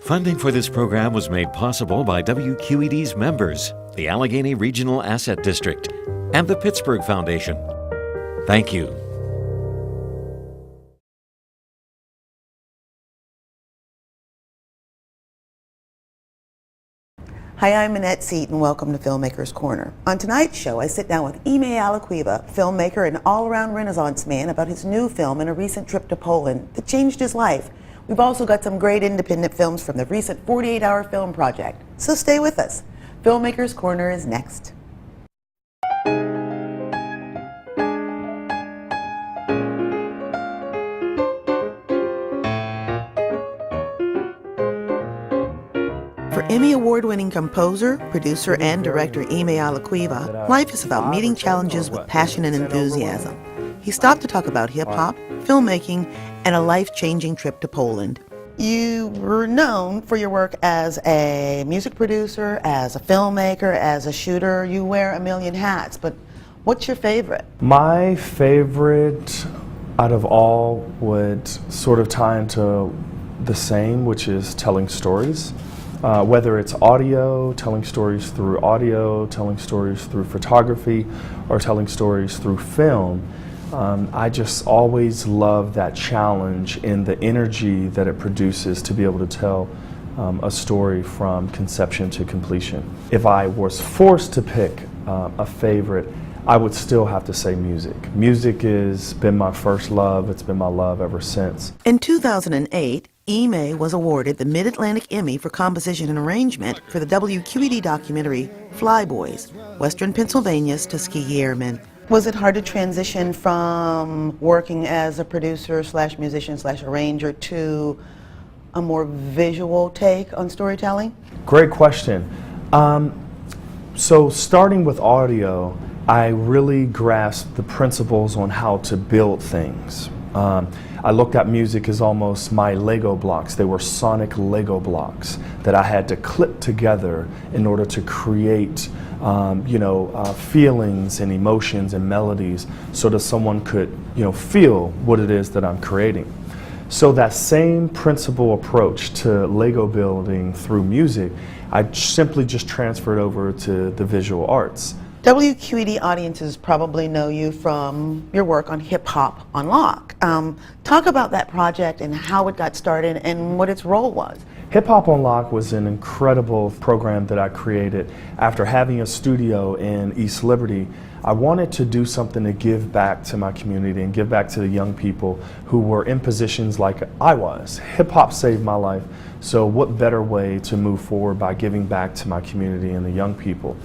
Funding for this program was made possible by WQED's members, the Allegheny Regional Asset District, and the Pittsburgh Foundation. Thank you. Hi, I'm Minette, Seate, and welcome to Filmmakers Corner. On tonight's show, I sit down with Emmai Alaquiva, filmmaker and all-around Renaissance man, about his new film and a recent trip to Poland that changed his life. We've also got some great independent films from the recent 48-hour film project, so stay with us. Filmmakers Corner is next. For Emmy Award-winning composer, producer, and director Emmai Alaquiva, life is about meeting challenges with passion and enthusiasm. He stopped to talk about hip-hop, filmmaking, and a life-changing trip to Poland. You were known for your work as a music producer, as a filmmaker, as a shooter. You wear a million hats, but what's your favorite? My favorite out of all would sort of tie into the same, which is telling stories. Whether it's audio, telling stories through audio, telling stories through photography, or telling stories through film, I just always love that challenge in the energy that it produces to be able to tell a story from conception to completion. If I was forced to pick a favorite, I would still have to say music. Music has been my first love. It's been my love ever since. In 2008, Emmai was awarded the Mid-Atlantic Emmy for Composition and Arrangement for the WQED documentary Flyboys, Western Pennsylvania's Tuskegee Airmen. Was it hard to transition from working as a producer slash musician slash arranger to a more visual take on storytelling? Great question. So starting with audio, I really grasped the principles on how to build things. I looked at music as almost my Lego blocks. They were sonic Lego blocks that I had to clip together in order to create feelings and emotions and melodies so that someone could feel what it is that I'm creating. So that same principle approach to Lego building through music, I simply just transferred over to the visual arts. WQED audiences probably know you from your work on Hip Hop on Lock. Talk about that project and how it got started and what its role was. Hip Hop on Lock was an incredible program that I created after having a studio in East Liberty. I wanted to do something to give back to my community and give back to the young people who were in positions like I was. Hip hop saved my life, so what better way to move forward by giving back to my community and the young people.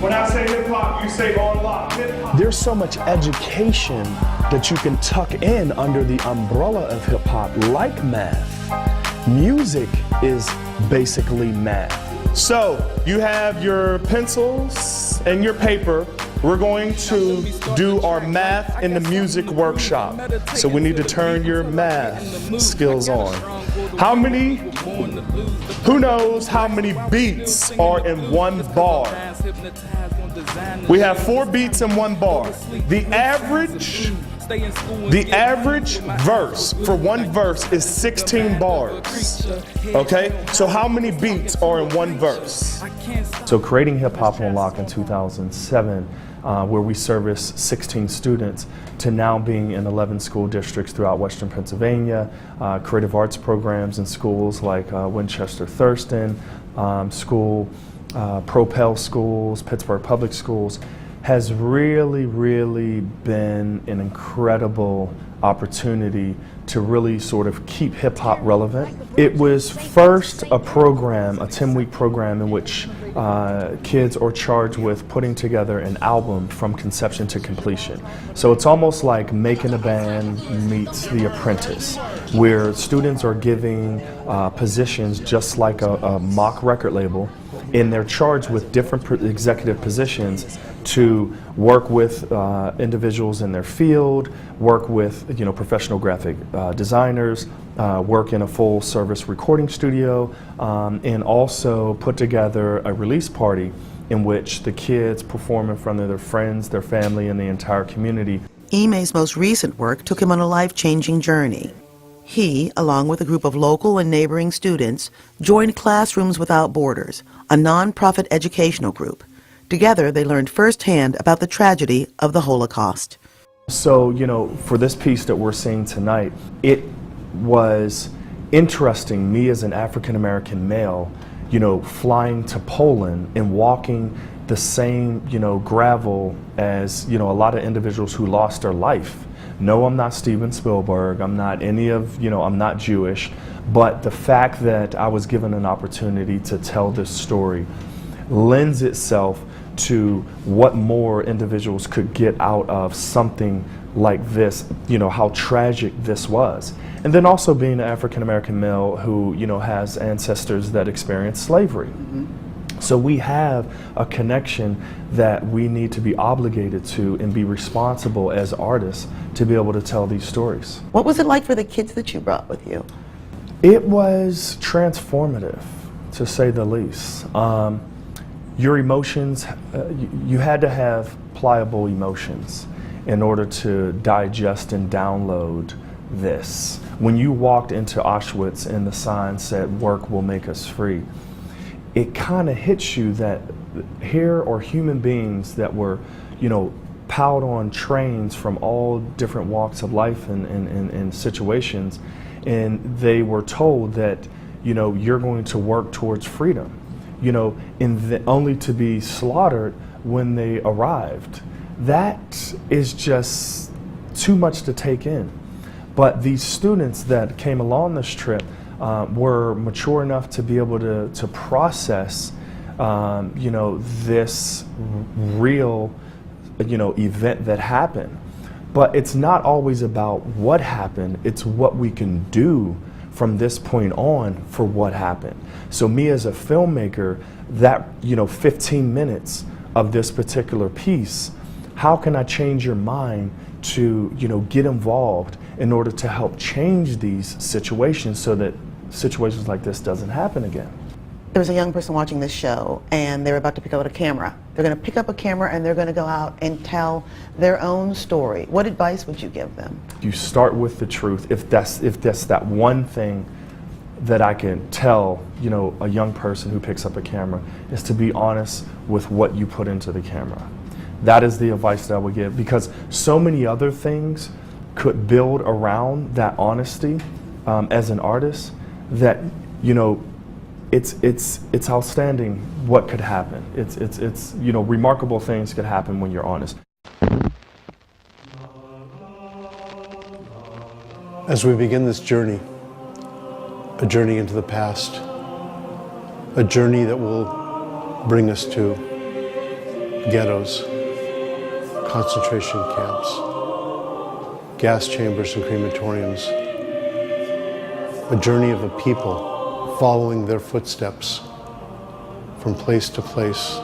When I say hip hop, you say on lock. There's so much education that you can tuck in under the umbrella of hip hop, like math. Music is basically math. So you have your pencils and your paper. We're going to do our math in the music workshop. So we need to turn your math skills on. Who knows how many beats are in one bar? We have 4 beats in one bar. The average verse for one verse is 16 bars. Okay? So how many beats are in one verse? So creating Hip Hop on Lock in 2007, where we service 16 students, to now being in 11 school districts throughout Western Pennsylvania, creative arts programs in schools like Winchester Thurston School, Propel Schools, Pittsburgh Public Schools, has really been an incredible opportunity to really sort of keep hip hop relevant. It was first a program, a 10-week program in which kids are charged with putting together an album from conception to completion. So it's almost like Making a Band meets The Apprentice, where students are giving positions just like a mock record label, and they're charged with different executive positions to work with individuals in their field, work with professional graphic designers, work in a full service recording studio, and also put together a release party in which the kids perform in front of their friends, their family, and the entire community. Emmai's most recent work took him on a life-changing journey. He, along with a group of local and neighboring students, joined Classrooms Without Borders, a nonprofit educational group. Together, they learned firsthand about the tragedy of the Holocaust. So, for this piece that we're seeing tonight, it was interesting, me as an African-American male, flying to Poland and walking the same, gravel as, a lot of individuals who lost their life. No, I'm not Steven Spielberg, I'm not I'm not Jewish, but the fact that I was given an opportunity to tell this story lends itself to what more individuals could get out of something like this, how tragic this was. And then also being an African-American male who, has ancestors that experienced slavery. Mm-hmm. So we have a connection that we need to be obligated to and be responsible as artists to be able to tell these stories. What was it like for the kids that you brought with you? It was transformative, to say the least. Your emotions, you had to have pliable emotions in order to digest and download this. When you walked into Auschwitz and the sign said, "Work will make us free," it kind of hits you that here are human beings that were, piled on trains from all different walks of life and situations, and they were told that, you're going to work towards freedom, only to be slaughtered when they arrived. That is just too much to take in. But these students that came along this trip were mature enough to be able to process, this real, event that happened. But it's not always about what happened, it's what we can do from this point on for what happened. So me as a filmmaker, that, 15 minutes of this particular piece, how can I change your mind to, get involved in order to help change these situations so that situations like this doesn't happen again? There was a young person watching this show, and they're about to pick up a camera. They're going to pick up a camera and they're going to go out and tell their own story. What advice would you give them? You start with the truth. If that's that one thing that I can tell, a young person who picks up a camera, is to be honest with what you put into the camera. That is the advice that I would give, because so many other things could build around that honesty as an artist that, it's outstanding what could happen. It's remarkable things could happen when you're honest. As we begin this journey, a journey into the past, a journey that will bring us to ghettos, concentration camps, gas chambers and crematoriums, a journey of a people following their footsteps from place to place,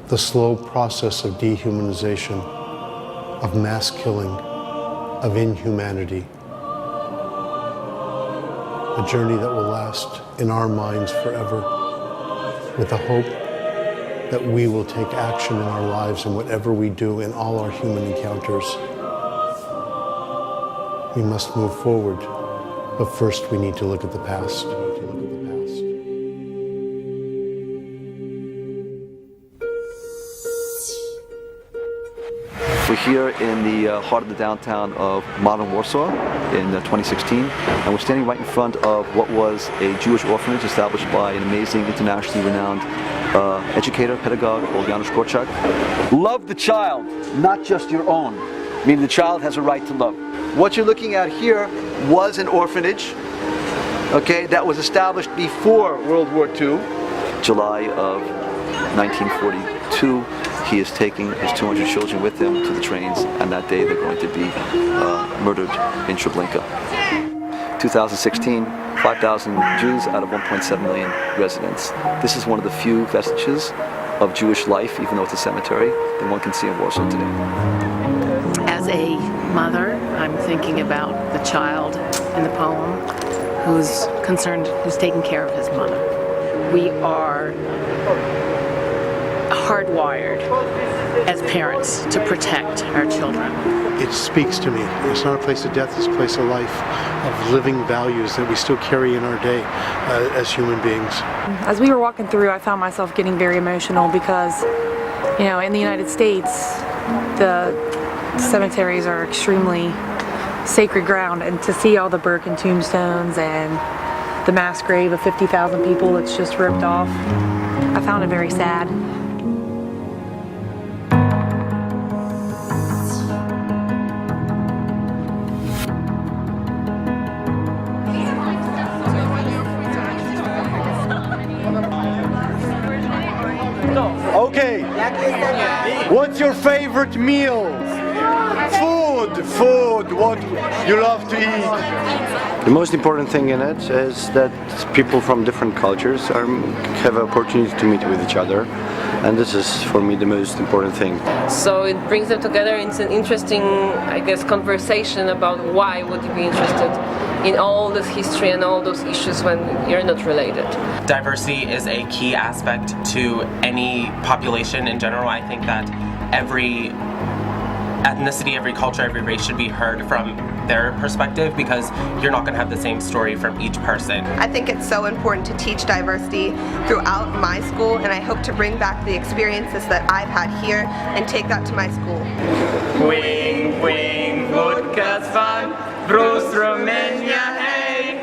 the slow process of dehumanization, of mass killing, of inhumanity, a journey that will last in our minds forever, with the hope that we will take action in our lives in whatever we do in all our human encounters. We must move forward, but first we need to look at the past. We're here in the heart of the downtown of modern Warsaw in 2016, and we're standing right in front of what was a Jewish orphanage established by an amazing, internationally renowned educator, pedagogue called Janusz Korczak. Love the child, not just your own, meaning the child has a right to love. What you're looking at here was an orphanage, okay, that was established before World War II. July of 1942, he is taking his 200 children with him to the trains, and that day they're going to be murdered in Treblinka. 2016, 5,000 Jews out of 1.7 million residents. This is one of the few vestiges of Jewish life, even though it's a cemetery, that one can see in Warsaw today. As a mother, I'm thinking about the child in the poem who's concerned, who's taking care of his mother. We are hardwired as parents to protect our children. It speaks to me. It's not a place of death, it's a place of life, of living values that we still carry in our day as human beings. As we were walking through, I found myself getting very emotional because, you know, in the United States, the cemeteries are extremely sacred ground, and to see all the broken tombstones and the mass grave of 50,000 people that's just ripped off, I found it very sad. Okay, what's your favorite meal? Food, what you love to eat? The most important thing in it is that people from different cultures have an opportunity to meet with each other, and this is for me the most important thing. So it brings them together. It's an interesting, I guess, conversation about why would you be interested in all this history and all those issues when you're not related. Diversity is a key aspect to any population in general. I think that every ethnicity, every culture, every race should be heard from their perspective, because you're not going to have the same story from each person. I think it's so important to teach diversity throughout my school, and I hope to bring back the experiences that I've had here and take that to my school. Wing, wing, vodka svan, Bruce Romania, hey,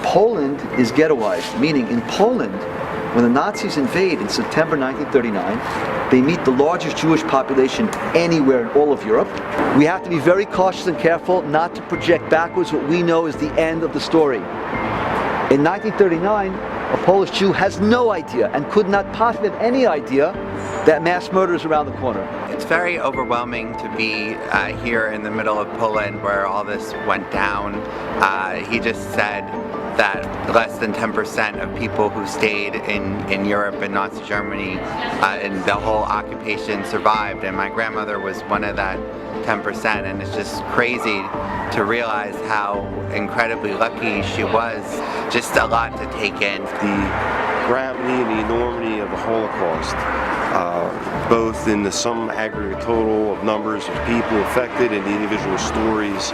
Poland is ghettoized, meaning in Poland, when the Nazis invade in September 1939, they meet the largest Jewish population anywhere in all of Europe. We have to be very cautious and careful not to project backwards what we know is the end of the story. In 1939, a Polish Jew has no idea and could not possibly have any idea that mass murder is around the corner. It's very overwhelming to be here in the middle of Poland where all this went down. He just said that less than 10% of people who stayed in Europe and Nazi Germany and the whole occupation survived, and my grandmother was one of that 10%, and it's just crazy to realize how incredibly lucky she was. Just a lot to take in. The gravity and the enormity of the Holocaust, both in the sum aggregate total of numbers of people affected and the individual stories,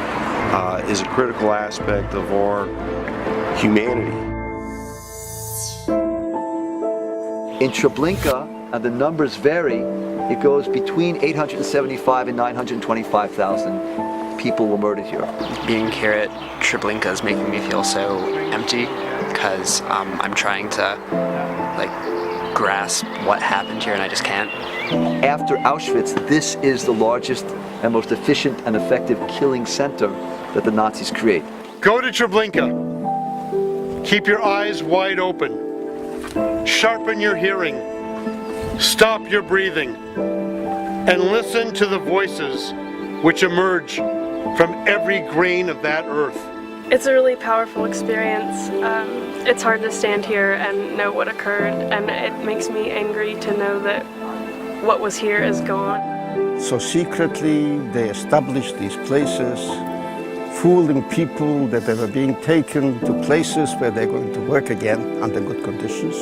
is a critical aspect of our humanity. In Treblinka, and the numbers vary, it goes between 875 and 925,000 people were murdered here. Being here at Treblinka is making me feel so empty, because I'm trying to grasp what happened here and I just can't. After Auschwitz, this is the largest and most efficient and effective killing center that the Nazis create. Go to Treblinka. Keep your eyes wide open. Sharpen your hearing. Stop your breathing. And listen to the voices which emerge from every grain of that earth. It's a really powerful experience. It's hard to stand here and know what occurred, and it makes me angry to know that what was here is gone. So secretly they established these places, fooling people that they were being taken to places where they're going to work again under good conditions.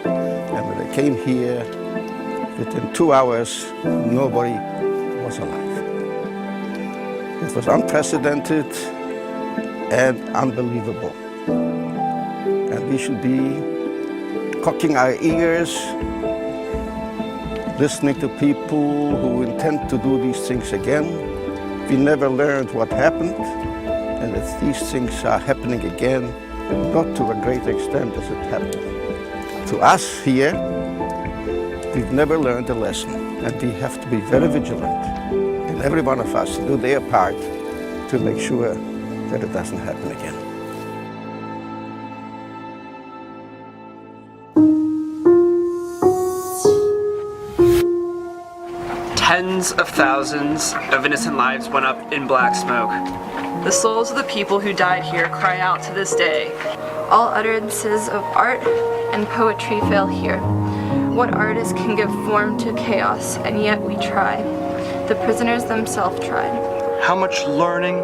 And when they came here, within 2 hours, nobody was alive. It was unprecedented and unbelievable. And we should be cocking our ears, listening to people who intend to do these things again. We never learned what happened, and that these things are happening again, not to a great extent as it happened. To us here, we've never learned a lesson, and we have to be very vigilant, and every one of us do their part to make sure that it doesn't happen again. Tens of thousands of innocent lives went up in black smoke. The souls of the people who died here cry out to this day. All utterances of art and poetry fail here. What artist can give form to chaos, and yet we try. The prisoners themselves tried. How much learning,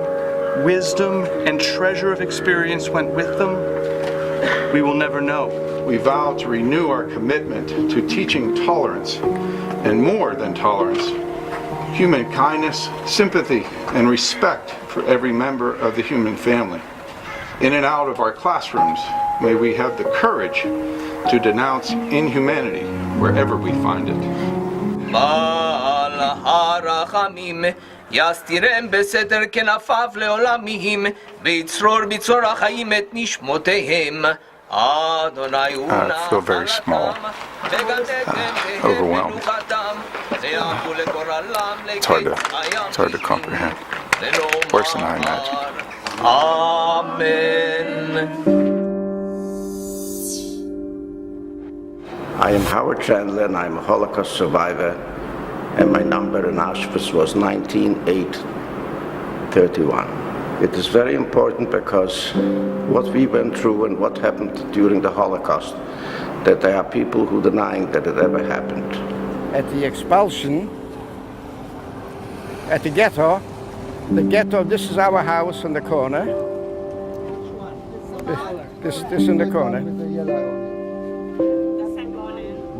wisdom, and treasure of experience went with them, we will never know. We vow to renew our commitment to teaching tolerance, and more than tolerance, human kindness, sympathy, and respect for every member of the human family. In and out of our classrooms, may we have the courage to denounce inhumanity wherever we find it. יסתירם בסתר כנפיו לעולמים, ויצרור בצרור החיים את נשמותיהם. אדוני הוא I feel very small, overwhelmed. It's hard to comprehend. Worse than I imagined. Amen. I am Howard Chandler, and I'm a Holocaust survivor, and my number in Auschwitz was 19831. It is very important because what we went through and what happened during the Holocaust, that there are people who denying that it ever happened. At the expulsion, at the ghetto, this is our house in the corner. This in the corner.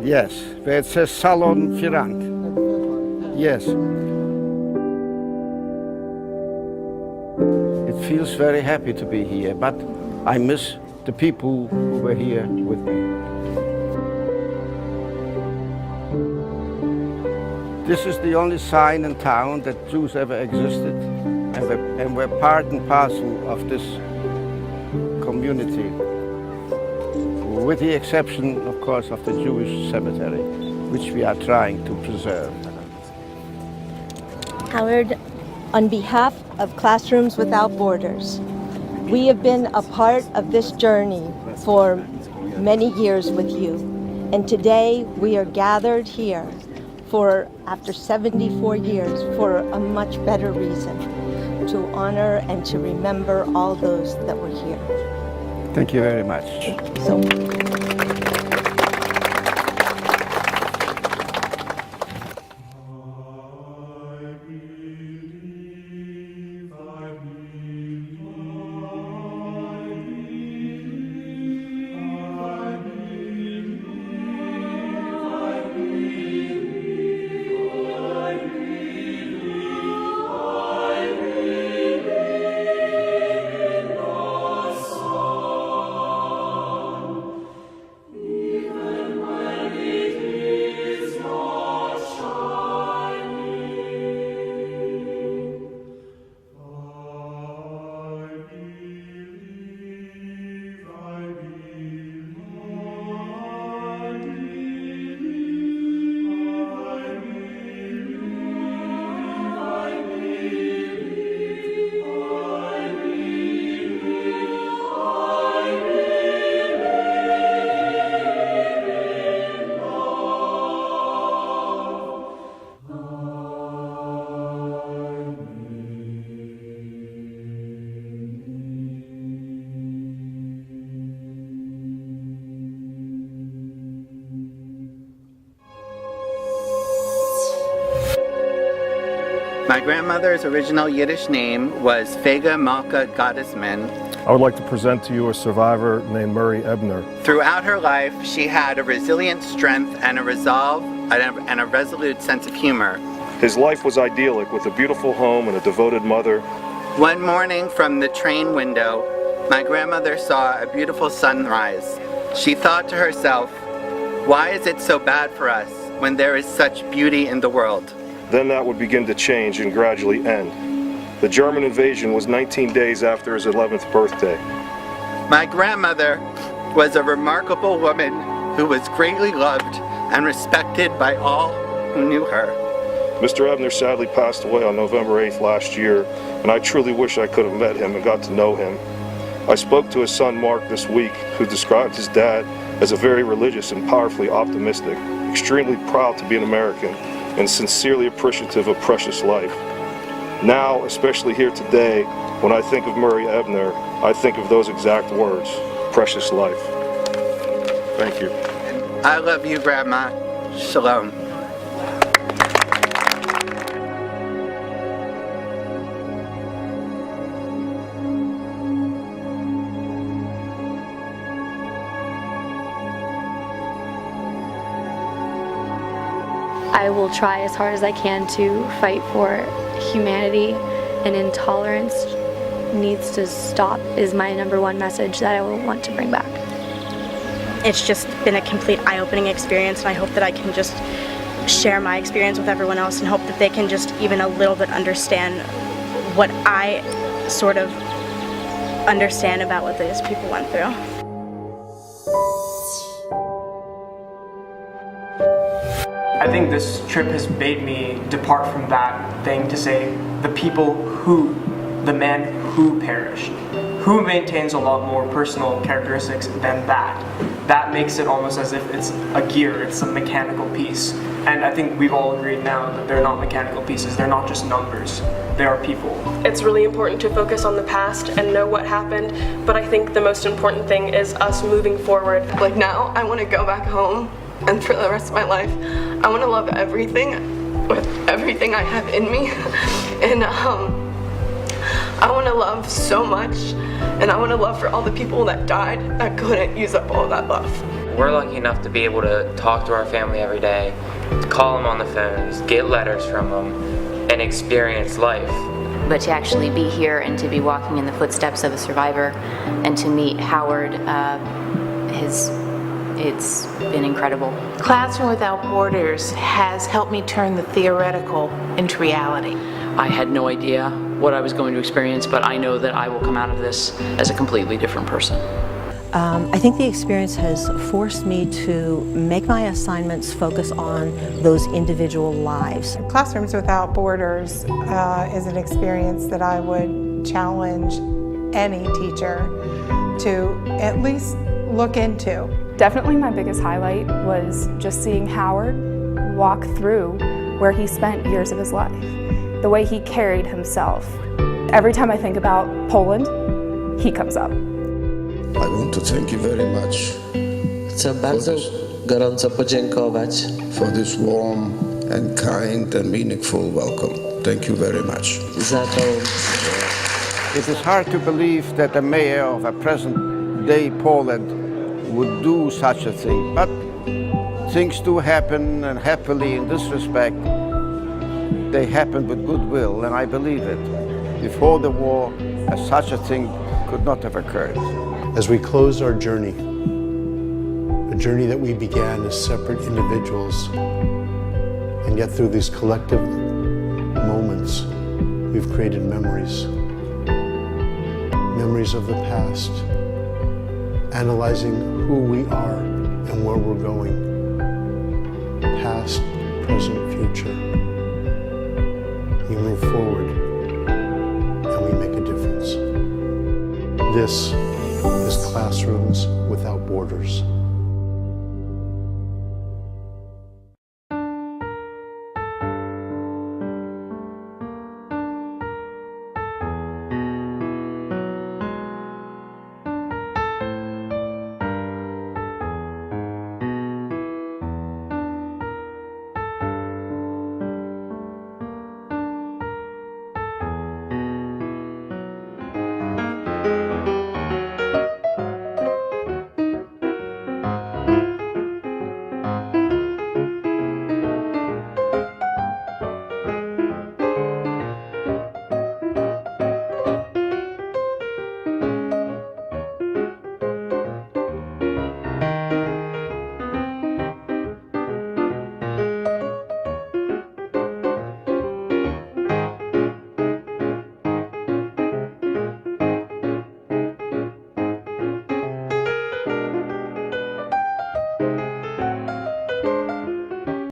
Yes, where it says Salon Firant. Yes. It feels very happy to be here, but I miss the people who were here with me. This is the only sign in town that Jews ever existed, and we're part and parcel of this community, with the exception, of course, of the Jewish cemetery, which we are trying to preserve. Howard, on behalf of Classrooms Without Borders, we have been a part of this journey for many years with you, and today we are gathered here after 74 years, for a much better reason, to honor and to remember all those that were here. Thank you very much. My grandmother's original Yiddish name was Fega Malka Gottesman. I would like to present to you a survivor named Murray Abner. Throughout her life, she had a resilient strength and a resolve and a resolute sense of humor. His life was idyllic with a beautiful home and a devoted mother. One morning from the train window, my grandmother saw a beautiful sunrise. She thought to herself, why is it so bad for us when there is such beauty in the world? Then that would begin to change and gradually end. The German invasion was 19 days after his 11th birthday. My grandmother was a remarkable woman who was greatly loved and respected by all who knew her. Mr. Abner sadly passed away on November 8th last year, and I truly wish I could have met him and got to know him. I spoke to his son Mark this week, who described his dad as a very religious and powerfully optimistic, extremely proud to be an American, and sincerely appreciative of precious life. Now, especially here today, when I think of Murray Abner, I think of those exact words, precious life. Thank you. I love you, Grandma. Shalom. I will try as hard as I can to fight for humanity, and intolerance needs to stop is my #1 message that I will want to bring back. It's just been a complete eye-opening experience, and I hope that I can just share my experience with everyone else and hope that they can just even a little bit understand what I sort of understand about what these people went through. I think this trip has made me depart from that thing to say the people who, the man who perished, who maintains a lot more personal characteristics than that. That makes it almost as if it's a gear, it's a mechanical piece. And I think we've all agreed now that they're not mechanical pieces, they're not just numbers, they are people. It's really important to focus on the past and know what happened, but I think the most important thing is us moving forward. Like now, I want to go back home, and for the rest of my life, I want to love everything with everything I have in me. And I want to love so much, and I want to love for all the people that died that couldn't use up all that love. We're lucky enough to be able to talk to our family every day, call them on the phones, get letters from them, and experience life. But to actually be here and to be walking in the footsteps of a survivor and to meet Howard, it's been incredible. Classroom Without Borders has helped me turn the theoretical into reality. I had no idea what I was going to experience, but I know that I will come out of this as a completely different person. I think the experience has forced me to make my assignments focus on those individual lives. Classrooms Without Borders is an experience that I would challenge any teacher to at least look into. Definitely my biggest highlight was just seeing Howard walk through where he spent years of his life, the way he carried himself. Every time I think about Poland, he comes up. I want to thank you very much. Chcę bardzo gorąco podziękować for this warm and kind and meaningful welcome. Thank you very much. za to. It is hard to believe that a mayor of a present-day Poland would do such a thing, but things do happen, and happily in this respect, they happen with goodwill, and I believe it. Before the war, such a thing could not have occurred. As we close our journey, a journey that we began as separate individuals, and yet through these collective moments, we've created memories. Memories of the past, analyzing who we are and where we're going. Past, present, future. We move forward and we make a difference. This is Classrooms Without Borders.